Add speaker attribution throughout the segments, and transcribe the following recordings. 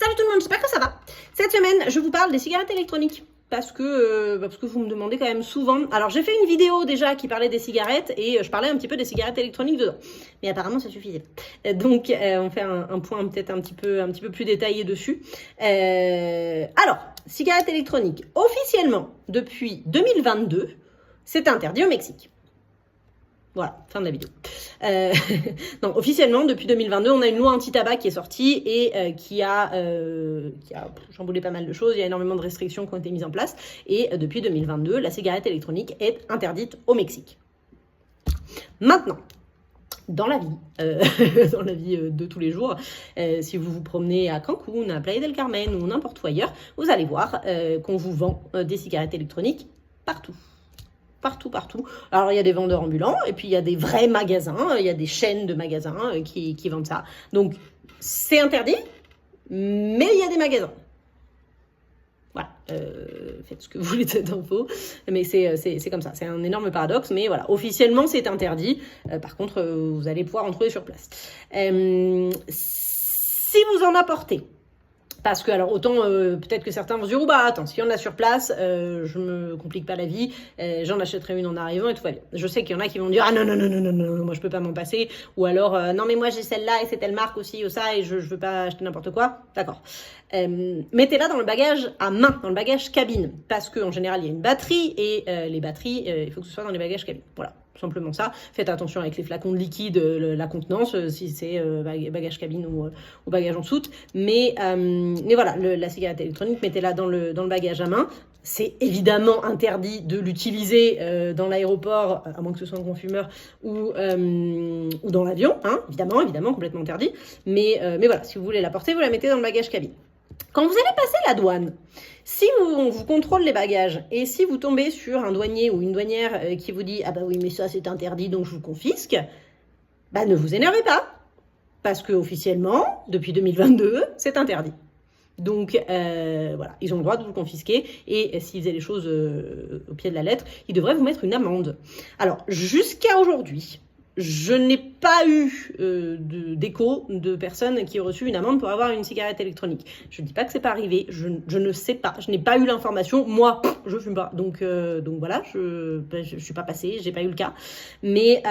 Speaker 1: Salut tout le monde, j'espère que ça va. Cette semaine, je vous parle des cigarettes électroniques. Parce que vous me demandez quand même souvent. Alors j'ai fait une vidéo déjà qui parlait des cigarettes et je parlais un petit peu des cigarettes électroniques dedans. Mais apparemment ça suffisait. Donc on fait un point peut-être un petit peu plus détaillé dessus. Alors, cigarettes électroniques, officiellement depuis 2022, c'est interdit au Mexique. Voilà, fin de la vidéo. Donc officiellement, depuis 2022, on a une loi anti-tabac qui est sortie et qui a chamboulé pas mal de choses. Il y a énormément de restrictions qui ont été mises en place. Et depuis 2022, la cigarette électronique est interdite au Mexique. Maintenant, dans la vie, de tous les jours, si vous vous promenez à Cancun, à Playa del Carmen ou n'importe où ailleurs, vous allez voir qu'on vous vend des cigarettes électroniques partout. Partout. Alors, il y a des vendeurs ambulants et puis il y a des vrais magasins, il y a des chaînes de magasins qui vendent ça. Donc, c'est interdit, mais il y a des magasins. Voilà, faites ce que vous voulez de cette info, mais c'est comme ça, c'est un énorme paradoxe, mais voilà, officiellement c'est interdit, par contre vous allez pouvoir en trouver sur place. Si vous en apportez, parce que, alors, autant, peut-être que certains vont se dire, oh bah, attends, s'il y en a sur place, je me complique pas la vie, j'en achèterai une en arrivant et tout va bien. Je sais qu'il y en a qui vont dire, ah non, moi je peux pas m'en passer, ou alors, non mais moi j'ai celle-là et c'est telle marque aussi, ou ça, et je veux pas acheter n'importe quoi. D'accord. Mettez-la dans le bagage à main, dans le bagage cabine, parce qu'en général, il y a une batterie, et les batteries, il faut que ce soit dans les bagages cabine. Voilà. Simplement ça. Faites attention avec les flacons de liquide, la contenance, si c'est bagage cabine ou bagage en soute. Mais voilà, la cigarette électronique, mettez-la dans le bagage à main. C'est évidemment interdit de l'utiliser dans l'aéroport, à moins que ce soit un grand fumeur, ou dans l'avion, hein, évidemment, complètement interdit. Mais voilà, si vous voulez la porter, vous la mettez dans le bagage cabine. Quand vous allez passer la douane, si on vous contrôle les bagages et si vous tombez sur un douanier ou une douanière qui vous dit « Ah bah oui, mais ça c'est interdit, donc je vous confisque », bah ne vous énervez pas, parce que officiellement, depuis 2022, c'est interdit. Donc voilà, ils ont le droit de vous confisquer et s'ils faisaient les choses au pied de la lettre, ils devraient vous mettre une amende. Alors, jusqu'à aujourd'hui, je n'ai pas eu d'écho de personnes qui ont reçu une amende pour avoir une cigarette électronique. Je ne dis pas que c'est pas arrivé, je ne sais pas, je n'ai pas eu l'information. Moi, je fume pas, donc voilà, je suis pas passée, j'ai pas eu le cas. Mais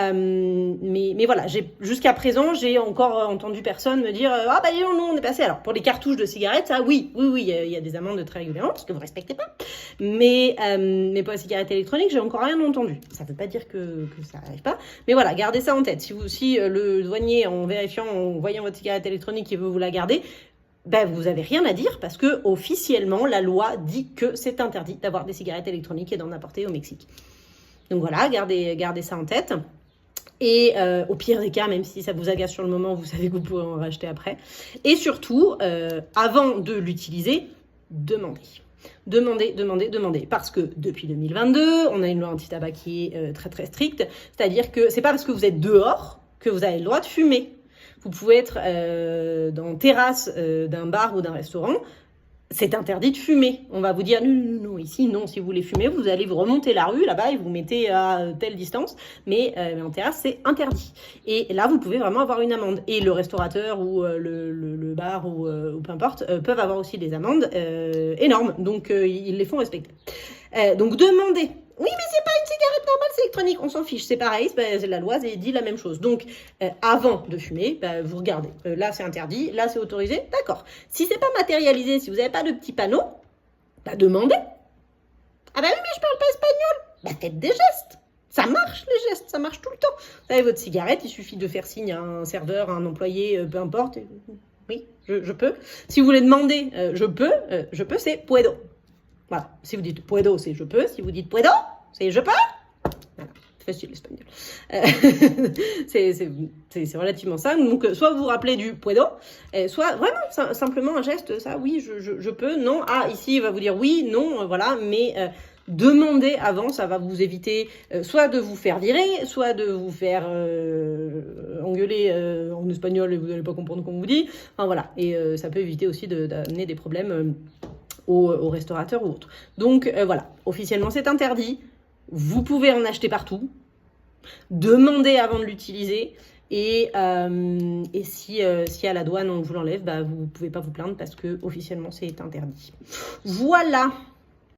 Speaker 1: voilà, jusqu'à présent, j'ai encore entendu personne me dire ah bah non, on est passé. Alors pour les cartouches de cigarettes, ça oui, il y a des amendes très régulièrement parce que vous respectez pas. Mais pour la cigarette électronique, j'ai encore rien entendu. Ça veut pas dire que ça arrive pas, mais voilà, gardez ça en tête. Si le douanier, en vérifiant, en voyant votre cigarette électronique, il veut vous la garder, ben vous avez rien à dire parce que officiellement la loi dit que c'est interdit d'avoir des cigarettes électroniques et d'en apporter au Mexique. Donc voilà, gardez ça en tête. Et au pire des cas, même si ça vous agace sur le moment, vous savez que vous pourrez en racheter après. Et surtout, avant de l'utiliser, demandez. Demandez. Parce que depuis 2022, on a une loi anti-tabac qui est très très stricte. C'est-à-dire que c'est pas parce que vous êtes dehors que vous avez le droit de fumer. Vous pouvez être dans terrasse d'un bar ou d'un restaurant. C'est interdit de fumer. On va vous dire non, ici non, si vous voulez fumer, vous allez vous remonter la rue là-bas et vous mettez à telle distance, mais en terrasse c'est interdit. Et là vous pouvez vraiment avoir une amende. Et le restaurateur ou le bar ou peu importe peuvent avoir aussi des amendes énormes, donc ils les font respecter. Donc demandez. Oui, mais c'est pas une cigarette normale, c'est électronique. On s'en fiche, c'est pareil, la loi dit la même chose. Donc, avant de fumer, vous regardez. Là, c'est interdit, là, c'est autorisé. D'accord. Si c'est pas matérialisé, si vous n'avez pas de petits panneaux, demandez. Ah bah oui, mais je parle pas espagnol. Faites des gestes. Ça marche, les gestes, ça marche tout le temps. Vous avez votre cigarette, il suffit de faire signe à un serveur, à un employé, peu importe. Oui, je peux. Si vous voulez demander, je peux, c'est puedo. Voilà, si vous dites puedo, c'est je peux. Si vous dites puedo, c'est je peux. Voilà, c'est facile l'espagnol. C'est relativement simple. Donc, soit vous vous rappelez du puedo, soit vraiment simplement un geste, ça, oui, je peux, non. Ah, ici, il va vous dire oui, non, voilà, mais demandez avant, ça va vous éviter soit de vous faire virer, soit de vous faire engueuler en espagnol et vous n'allez pas comprendre qu'on vous dit. Enfin, voilà, et ça peut éviter aussi d'amener des problèmes aux restaurateurs ou autres. Donc voilà, officiellement c'est interdit. Vous pouvez en acheter partout. Demandez avant de l'utiliser. Et si à la douane on vous l'enlève, bah, vous pouvez pas vous plaindre parce que officiellement c'est interdit. Voilà.